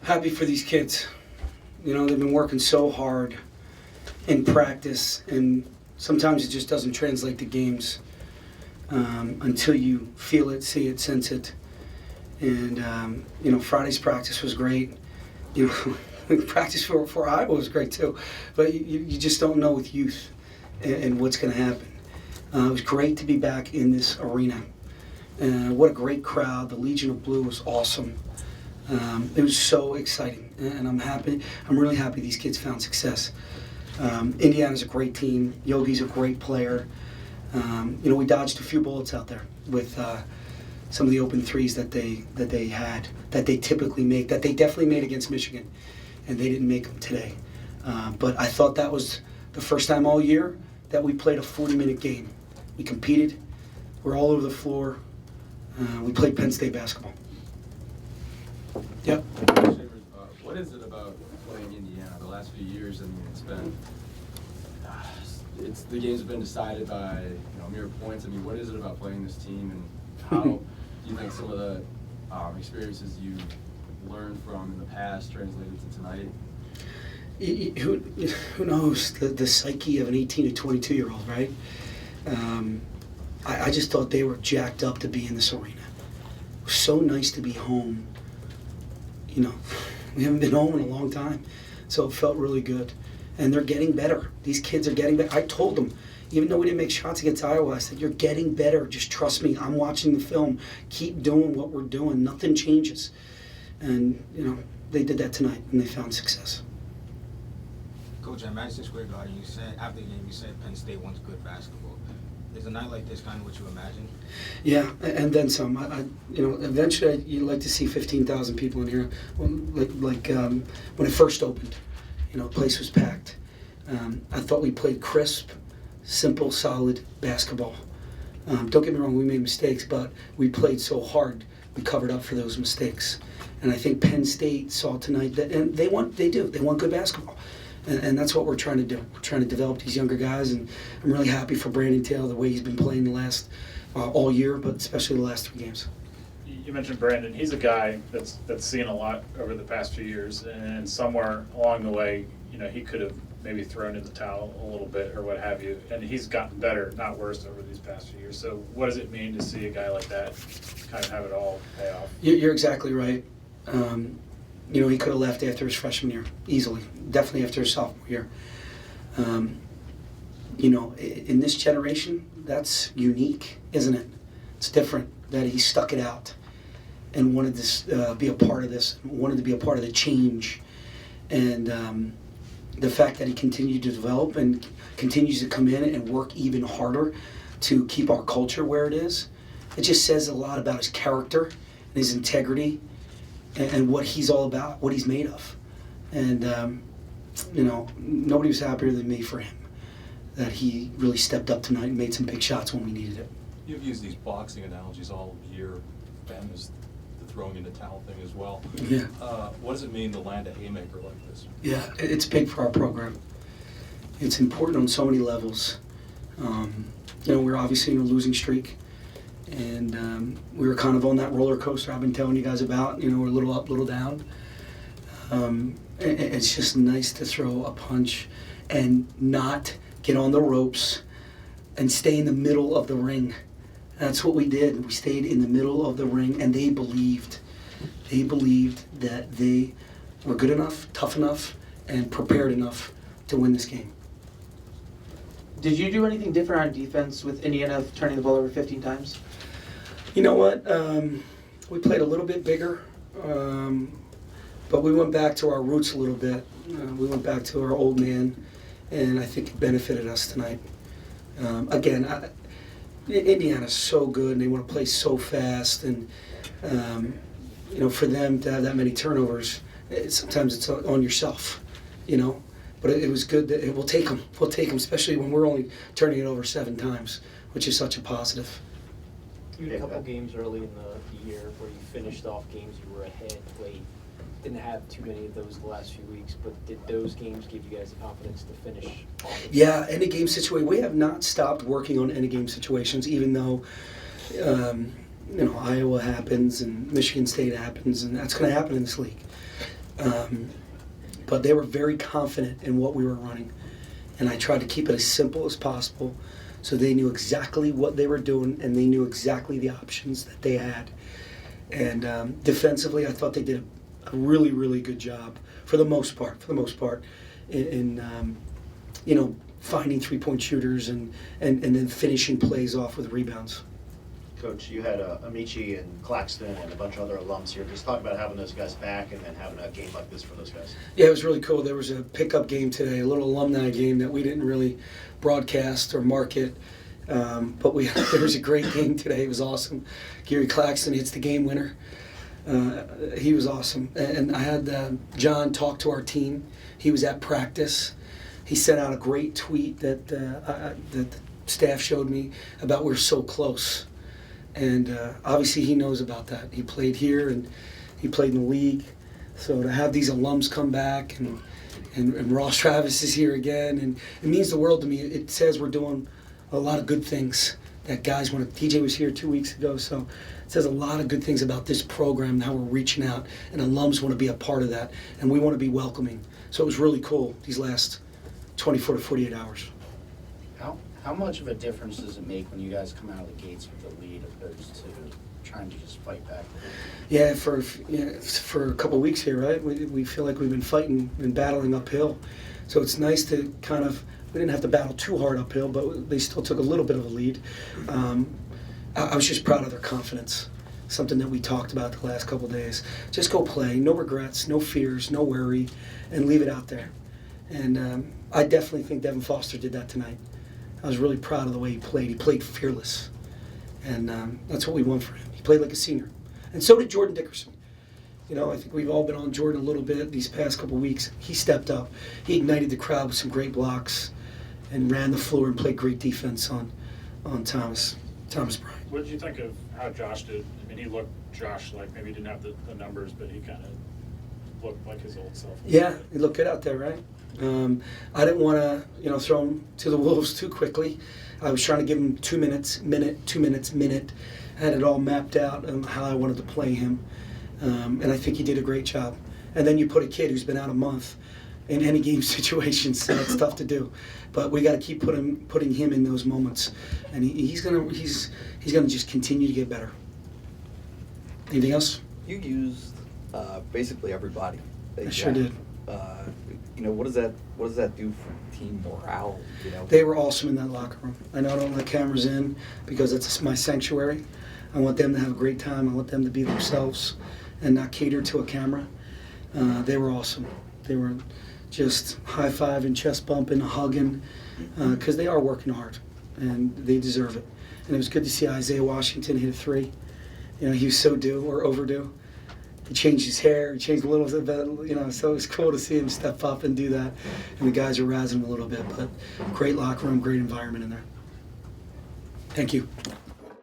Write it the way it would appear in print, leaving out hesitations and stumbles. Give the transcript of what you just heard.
Happy for these kids. You know, they've been working so hard in practice, and sometimes it just doesn't translate to games until you feel it, see it, sense it. And, you know, Friday's practice was great. You know, practice for Iowa was great too. But you just don't know with youth and what's going to happen. It was great to be back in this arena. What a great crowd. The Legion of Blue was awesome. It was so exciting, and I'm happy. I'm really happy these kids found success. Indiana's a great team. Yogi's a great player. You know, we dodged a few bullets out there with some of the open threes that they had, that they typically make, that they definitely made against Michigan, and they didn't make them today. But I thought that was the first time all year that we played a 40-minute game. We competed. We're all over the floor. We played Penn State basketball. Yep. What is it about playing Indiana the last few years? I mean, it's been the games have been decided by mere points. I mean, what is it about playing this team, and how do you think some of the experiences you learned from in the past translated to tonight? Who knows the psyche of an 18 to 22-year-old, right? I just thought they were jacked up to be in this arena. It was so nice to be home. You know, we haven't been home in a long time, so it felt really good. And they're getting better. These kids are getting better. I told them, even though we didn't make shots against Iowa, I said, you're getting better. Just trust me. I'm watching the film. Keep doing what we're doing. Nothing changes. And, you know, they did that tonight, and they found success. Coach, at Madison Square Garden, you said, after the game, you said Penn State wants good basketball. Is a night like this kind of what you imagine? Yeah, and then some. You know, eventually you'd like to see 15,000 people in here. Like when it first opened, you know, the place was packed. I thought we played crisp, simple, solid basketball. Don't get me wrong, we made mistakes, but we played so hard, we covered up for those mistakes. And I think Penn State saw tonight that, and they want good basketball. And that's what we're trying to do. We're trying to develop these younger guys, and I'm really happy for Brandon Taylor, the way he's been playing the last all year, but especially the last 3 games. You mentioned Brandon. He's a guy that's seen a lot over the past few years, and somewhere along the way, you know, he could have maybe thrown in the towel a little bit or what have you, and he's gotten better, not worse, over these past few years. So what does it mean to see a guy like that kind of have it all pay off? You're exactly right. You know, he could have left after his freshman year, easily. Definitely after his sophomore year. You know, in this generation, that's unique, isn't it? It's different that he stuck it out and wanted to be a part of this, wanted to be a part of the change. And the fact that he continued to develop and continues to come in and work even harder to keep our culture where it is, it just says a lot about his character and his integrity and what he's all about, what he's made of. And, you know, nobody was happier than me for him, that he really stepped up tonight and made some big shots when we needed it. You've used these boxing analogies all year, Ben, as the throwing in the towel thing as well. Yeah. What does it mean to land a haymaker like this? Yeah, it's big for our program. It's important on so many levels. You know, we're obviously in a losing streak. And we were kind of on that roller coaster I've been telling you guys about. You know, we're a little up, little down. It's just nice to throw a punch and not get on the ropes and stay in the middle of the ring. That's what we did. We stayed in the middle of the ring, and they believed. They believed that they were good enough, tough enough, and prepared enough to win this game. Did you do anything different on defense with Indiana turning the ball over 15 times? You know what? We played a little bit bigger, but we went back to our roots a little bit. We went back to our old man, and I think it benefited us tonight. Again, Indiana's so good, and they want to play so fast, and you know, for them to have that many turnovers, sometimes it's on yourself, you know. But it was good that we'll take them. We'll take them, especially when we're only turning it over 7 times, which is such a positive. You had a couple games early in the year where you finished off games you were ahead late. Didn't have too many of those the last few weeks, but did those games give you guys the confidence to finish off? Yeah, end of game situation. We have not stopped working on end of game situations, even though you know, Iowa happens and Michigan State happens, and that's going to happen in this league. But they were very confident in what we were running. And I tried to keep it as simple as possible so they knew exactly what they were doing and they knew exactly the options that they had. And defensively, I thought they did a really, really good job for the most part, in finding three-point shooters and then finishing plays off with rebounds. Coach, you had Amici and Claxton and a bunch of other alums here. Just talk about having those guys back and then having a game like this for those guys. Yeah, it was really cool. There was a pickup game today, a little alumni game that we didn't really broadcast or market. But there was a great game today. It was awesome. Gary Claxton hits the game winner. He was awesome. And I had John talk to our team. He was at practice. He sent out a great tweet that the staff showed me about we're so close. And obviously he knows about that. He played here and he played in the league. So to have these alums come back and Ross Travis is here again, and it means the world to me. It says we're doing a lot of good things that guys want to. TJ was here 2 weeks ago, so it says a lot of good things about this program and how we're reaching out, and alums want to be a part of that, and we want to be welcoming. So it was really cool these last 24 to 48 hours. How much of a difference does it make when you guys come out of the gates with the lead opposed to trying to just fight back? Yeah, for a couple of weeks here, right? We feel like we've been fighting and battling uphill. So it's nice to kind of, we didn't have to battle too hard uphill, but they still took a little bit of a lead. I was just proud of their confidence, something that we talked about the last couple of days. Just go play, no regrets, no fears, no worry, and leave it out there. And I definitely think Devin Foster did that tonight. I was really proud of the way he played. He played fearless. And that's what we want for him. He played like a senior. And so did Jordan Dickerson. You know, I think we've all been on Jordan a little bit these past couple of weeks. He stepped up. He ignited the crowd with some great blocks and ran the floor and played great defense on Thomas Bryant. What did you think of how Josh did? I mean, he looked Josh like maybe he didn't have the numbers, but he kind of looked like his old self. Yeah, he looked good out there, right? I didn't want to, throw him to the wolves too quickly. I was trying to give him 2 minutes, minute, 2 minutes, minute. I had it all mapped out on how I wanted to play him, and I think he did a great job. And then you put a kid who's been out a month in any game situation, so it's tough to do. But we got to keep putting him in those moments, and he's gonna just continue to get better. Anything else? You used basically everybody. I sure did. What does that do for team morale? They were awesome in that locker room. I know I don't let cameras in because it's my sanctuary. I want them to have a great time. I want them to be themselves and not cater to a camera. They were awesome. They were just high-fiving, chest bumping, hugging, because they are working hard, and they deserve it. And it was good to see Isaiah Washington hit a three. He was so due or overdue. He changed his hair, he changed a little bit, so it was cool to see him step up and do that. And the guys are razzing him a little bit, but great locker room, great environment in there. Thank you.